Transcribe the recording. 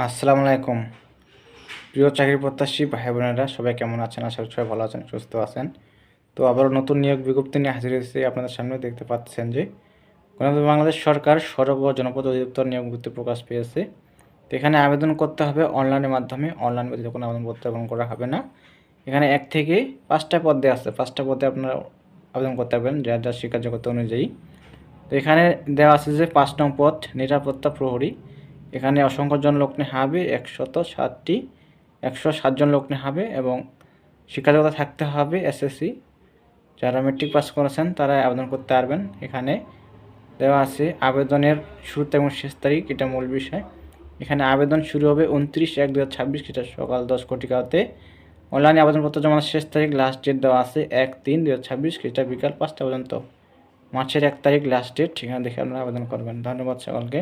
আসসালামু আলাইকুম। প্রিয় চাকরি প্রত্যাশী ভাই বোনেরা, সবাই কেমন আছেন? আশা করি সবাই ভালো আছেন, সুস্থ আছেন। তো আবারও নতুন নিয়োগ বিজ্ঞপ্তি নিয়ে হাজির হয়েছি আপনাদের সামনে। দেখতে পাচ্ছেন যে বাংলাদেশ সরকার সড়ক ও জনপথ অধিদপ্তর নিয়োগ বিজ্ঞপ্তি প্রকাশ পেয়েছে। তো এখানে আবেদন করতে হবে অনলাইনের মাধ্যমে। অনলাইন ব্যতীত কোনো আবেদনপত্র গ্রহণ করা হবে না। এখানে 1 থেকে 5টা পদ দেওয়া আছে। 5টা পদে আপনারা আবেদন করতে পারবেন যার যার শিক্ষা যোগ্যতা অনুযায়ী। তো এখানে দেওয়া আছে যে 5 নং পদ নিরাপত্তা প্রহরী। এখানে অসংখ্য জন লোক নেওয়া হবে, 107 জন লোক নেওয়া হবে এবং শিক্ষাযোগ্যতা থাকতে হবে এসএসসি। যারা মেট্রিক পাস করেছেন তারা আবেদন করতে পারবেন। এখানে দেওয়া আছে আবেদনের শুরু এবং শেষ তারিখ, এটা মূল বিষয়। এখানে আবেদন শুরু হবে 29/1/2026 সেটা সকাল 10 ঘটিকাতে। অনলাইনে আবেদনপত্র জমার শেষ তারিখ লাস্ট ডেট দেওয়া আছে 1/3/2026 সেটা বিকাল 5টা পর্যন্ত। মার্চের 1 তারিখ লাস্ট ডেট। সেখানে দেখে আপনারা আবেদন করবেন। ধন্যবাদ সকলকে।